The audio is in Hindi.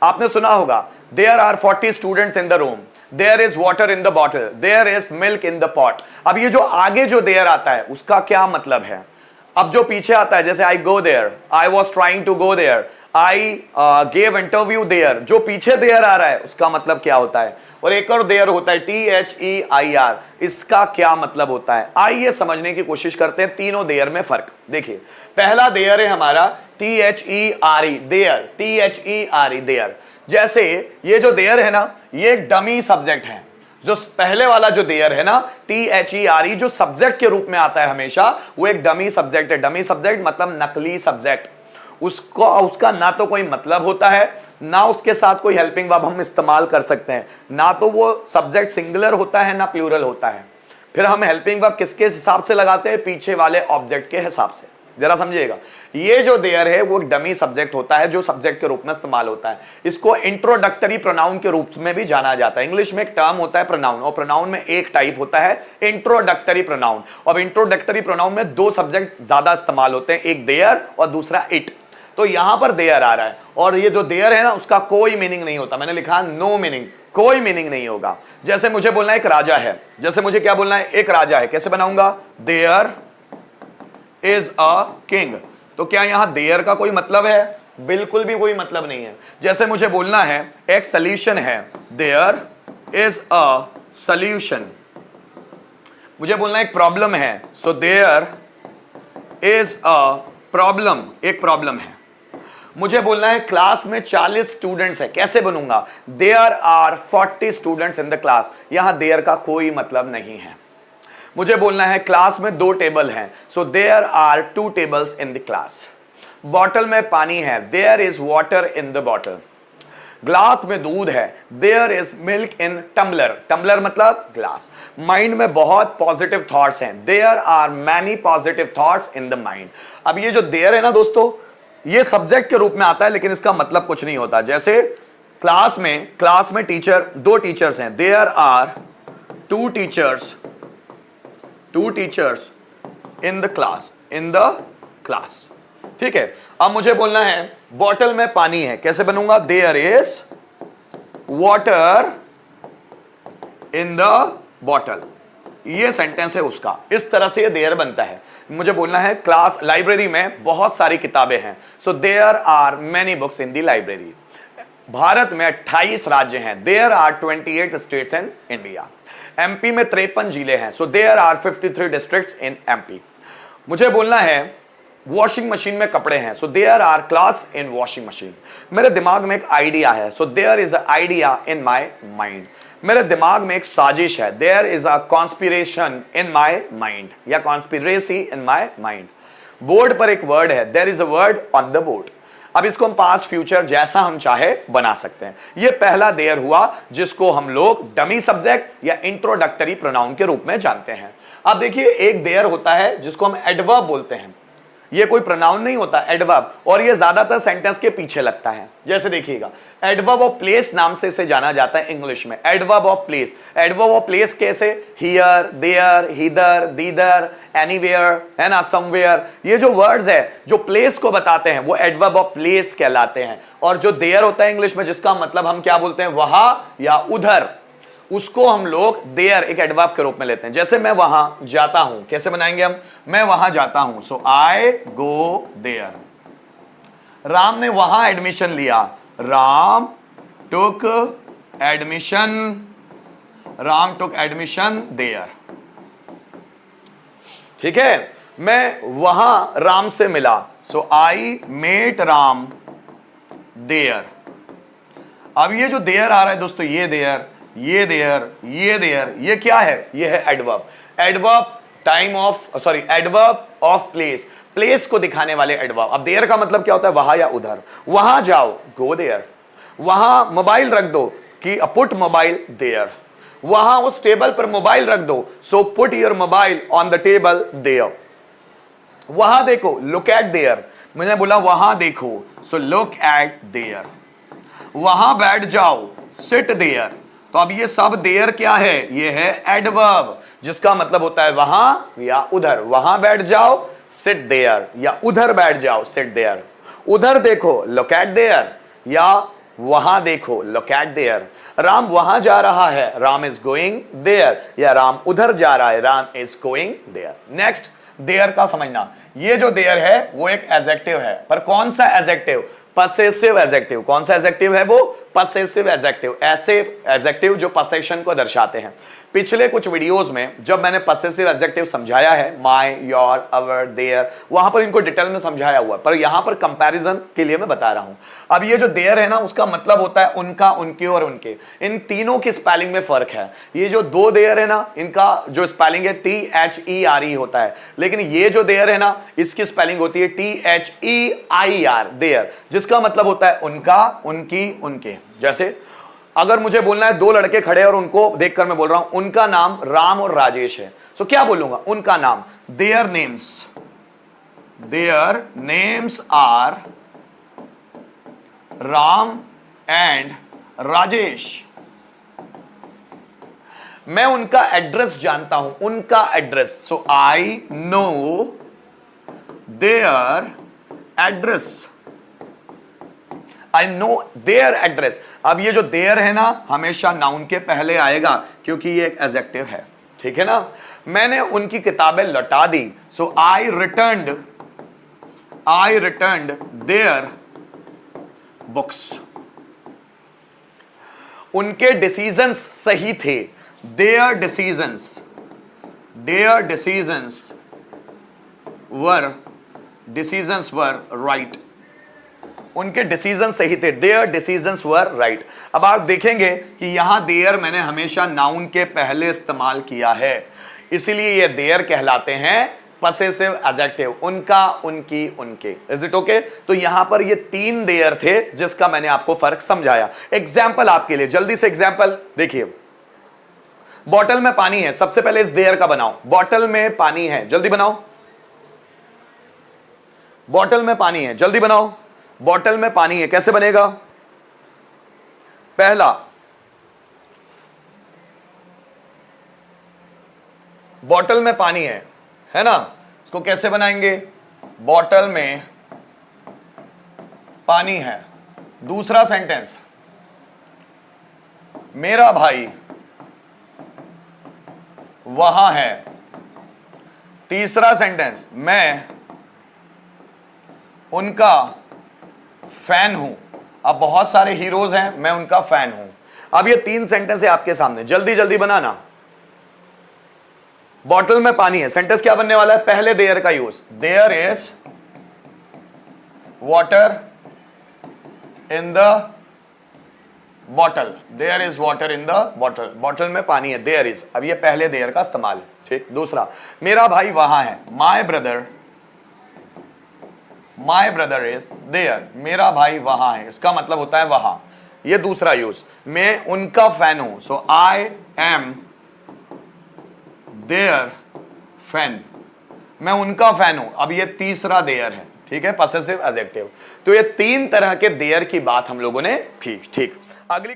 आपने सुना होगा there are 40 students in the room, there is water in the bottle, there is milk in the pot. अब ये जो आगे जो देयर आता है उसका क्या मतलब है? अब जो पीछे आता है जैसे I go there, I was trying to go there, I gave interview there, जो पीछे देयर आ रहा है उसका मतलब क्या होता है? और एक और देयर होता है THEIR, इसका क्या मतलब होता है? आइए समझने की कोशिश करते हैं तीनों देयर में फर्क। देखिए पहला देयर है हमारा THERE, देयर, THERE देयर। जैसे ये जो देयर है ना ये एक डमी सब्जेक्ट है। जो पहले वाला जो देयर है ना THERE जो सब्जेक्ट के रूप में आता है हमेशा, वो एक डमी सब्जेक्ट है। डमी सब्जेक्ट मतलब नकली सब्जेक्ट। उसका ना तो कोई मतलब होता है, ना उसके साथ कोई हेल्पिंग वर्ब हम इस्तेमाल कर सकते हैं, ना तो वो सब्जेक्ट सिंगुलर होता है ना प्लूरल होता है। फिर हम हेल्पिंग वर्ब किसके हिसाब से लगाते हैं? पीछे वाले ऑब्जेक्ट के हिसाब से। जरा समझिएगा, ये जो देयर है वो एक डमी सब्जेक्ट होता है जो सब्जेक्ट के रूप में इस्तेमाल होता है। इसको इंट्रोडक्टरी प्रोनाउन के रूप में भी जाना जाता है। इंग्लिश में एक टर्म होता है प्रोनाउन, और प्रोनाउन में एक टाइप होता है इंट्रोडक्टरी प्रोनाउन। और इंट्रोडक्टरी प्रोनाउन में दो सब्जेक्ट ज्यादा इस्तेमाल होते हैं, एक देयर और दूसरा इट। तो यहां पर देयर आ रहा है, और ये जो देयर है ना उसका कोई मीनिंग नहीं होता। मैंने लिखा नो मीनिंग, कोई मीनिंग नहीं होगा। जैसे मुझे बोलना है एक राजा है, जैसे मुझे क्या बोलना है? एक राजा है। कैसे बनाऊंगा? There is a king. तो क्या यहां देयर का कोई मतलब है? बिल्कुल भी कोई मतलब नहीं है। जैसे मुझे बोलना है एक सॉल्यूशन है, देयर इज अ सॉल्यूशन। मुझे बोलना एक प्रॉब्लम है, so there is a problem, एक प्रॉब्लम है। मुझे बोलना है क्लास में 40 स्टूडेंट्स है, कैसे बनूंगा? There are 40 students in the class. यहां देयर का कोई मतलब नहीं है। मुझे बोलना है क्लास में 2 टेबल हैं, so there are 2 tables in the class. Bottle में पानी है, there is water in the bottle. Glass में दूध है, there is milk in tumbler. Tumbler मतलब ग्लास। माइंड में बहुत पॉजिटिव थॉट्स हैं, there are many positive thoughts in the mind. अब ये जो देयर है ना दोस्तों, ये सब्जेक्ट के रूप में आता है, लेकिन इसका मतलब कुछ नहीं होता। जैसे क्लास में टीचर, 2 टीचर्स हैं, there are 2 teachers in the class, ठीक है। अब मुझे बोलना है बॉटल में पानी है, कैसे बनूंगा? There is water in the bottle. ये सेंटेंस है उसका, इस तरह से ये देयर बनता है। मुझे बोलना है क्लास लाइब्रेरी में बहुत सारी किताबें हैं, so there are many books in the library. Bharat में 28 राज्य हैं, there are 28 states in India. MP में 53 जिले हैं, so there are 53 districts in MP. मुझे बोलना है वॉशिंग मशीन में कपड़े हैं, so there are clothes in washing machine. मेरे दिमाग में एक आइडिया है, so there is a idea in my mind. मेरे दिमाग में एक साजिश है, there is a conspiration in my mind, या conspiracy in my mind. Board पर एक वर्ड है, there is a word on the board. अब इसको हम पास्ट फ्यूचर जैसा हम चाहे बना सकते हैं। यह पहला देयर हुआ जिसको हम लोग डमी सब्जेक्ट या इंट्रोडक्टरी प्रोनाउन के रूप में जानते हैं। अब देखिए एक देयर होता है जिसको हम एडवर्ब बोलते हैं। ये कोई प्रोनाउन नहीं होता, एडवर्ब, और ये ज्यादातर सेंटेंस के पीछे लगता है। जैसे देखिएगा एडवर्ब ऑफ प्लेस नाम से इसे जाना जाता है इंग्लिश में, adverb of place. Adverb of place कैसे? हियर, देयर, हिदर, दीदर, एनीवेयर, है ना, समवेयर। ये जो वर्ड्स है जो प्लेस को बताते हैं वो एडवर्ब ऑफ प्लेस कहलाते हैं। और जो देयर होता है इंग्लिश में, जिसका मतलब हम क्या बोलते हैं? वहां या उधर, उसको हम लोग देयर एक एडवर्ब के रूप में लेते हैं। जैसे मैं वहां जाता हूं, कैसे बनाएंगे हम? मैं वहां जाता हूं, सो आई गो देयर। राम ने वहां एडमिशन लिया, राम टुक एडमिशन देयर, ठीक है। मैं वहां राम से मिला, सो आई मेट राम देयर। अब ये जो देयर आ रहा है दोस्तों, ये देयर, ये देयर, ये देयर, ये क्या है? ये है adverb. Adverb of place, place को दिखाने वाले एडवर्ब। अब देयर का मतलब क्या होता है? वहां या उधर। वहां जाओ, गो देयर। वहां मोबाइल रख दो, कि पुट मोबाइल देयर। वहां उस टेबल पर मोबाइल रख दो, so put your mobile on the table there. वहां देखो, लुक एट देयर। मैंने बोला वहां देखो, सो लुक एट देयर। वहां बैठ जाओ, सिट देयर। तो अब ये सब देयर क्या है? ये है एडवर्ब, जिसका मतलब होता है वहां या उधर। वहां बैठ जाओ, सिट देयर, या उधर बैठ जाओ, सिट देयर। उधर देखो, लुक एट देयर, या वहां देखो, लुक एट देयर। राम वहां जा रहा है, राम इज गोइंग देयर, या राम उधर जा रहा है, Ram is going there. Next, there का समझना, ये जो देयर है वो एक एडजेक्टिव है, पर कौन सा एडजेक्टिव? Possessive adjective. कौन सा एडजेक्टिव है वो? Possessive adjective. ऐसे एडजेक्टिव जो पसेशन को दर्शाते हैं। पिछले कुछ वीडियोस में जब मैंने पसेसिव एडजेक्टिव समझाया है, माय, योर, अवर, देयर, वहां पर इनको डिटेल में समझाया हुआ है, पर यहां पर कंपैरिजन के लिए मैं बता रहा हूं। अब ये जो देयर है ना, उसका मतलब होता है उनका, उनके और उनके। इन तीनों की स्पेलिंग में फर्क है। ये जो दो देयर है ना, इनका जो स्पेलिंग है THERE होता है, लेकिन ये जो देयर है ना, इसकी स्पेलिंग होती है THEIR, देयर, जिसका मतलब होता है उनका, उनकी, उनके। जैसे अगर मुझे बोलना है दो लड़के खड़े और उनको देखकर मैं बोल रहा हूं उनका नाम राम और राजेश है, तो क्या बोलूंगा? उनका नाम, their names are Ram and Rajesh. मैं उनका एड्रेस जानता हूं, उनका address, so I know their address, I know their address. अब ये जो देयर है ना, हमेशा नाउन के पहले आएगा क्योंकि ये एक एडजेक्टिव है, ठीक है ना। मैंने उनकी किताबें लौटा दी, सो आई रिटर्न्ड देयर बुक्स। उनके डिसीजंस सही थे, देयर डिसीजंस वर राइट। उनके डिसीजन सही थे, देयर डिसीजंस वर राइट। अब आप देखेंगे कि यहां देयर मैंने हमेशा नाउन के पहले इस्तेमाल किया है, इसीलिए ये देयर कहलाते हैं पसेसिव एडजेक्टिव, उनका, उनकी, उनके। Is it okay? तो यहां पर ये तीन देयर थे जिसका मैंने आपको फर्क समझाया। एग्जाम्पल आपके लिए, जल्दी से एग्जाम्पल देखिए। बॉटल में पानी है, सबसे पहले इस देयर का बनाओ। बॉटल में पानी है, जल्दी बनाओ। बॉटल में पानी है, जल्दी बनाओ। बॉटल में पानी है, कैसे बनेगा? पहला, बॉटल में पानी है ना, इसको कैसे बनाएंगे? बॉटल में पानी है। दूसरा सेंटेंस, मेरा भाई वहां है। तीसरा सेंटेंस, मैं उनका फैन हूं। अब बहुत सारे हीरोज हैं, मैं उनका फैन हूं। अब ये तीन सेंटेंस है आपके सामने, जल्दी जल्दी बनाना। बॉटल में पानी है, सेंटेंस क्या बनने वाला है? पहले देयर का use, there is water in the bottle, there is water in the bottle. Bottle में पानी है, देयर इज। अब ये पहले देयर का इस्तेमाल, ठीक। दूसरा, मेरा भाई वहां है, माय ब्रदर इज देयर, मेरा भाई वहां है, इसका मतलब होता है वहां। ये दूसरा यूज। मैं उनका फैन हूं, सो आई एम देयर फैन, मैं उनका फैन हूं। अब ये तीसरा देयर है, ठीक है, पसेसिव एडजेक्टिव। तो ये तीन तरह के देयर की बात हम लोगों ने, ठीक। अगली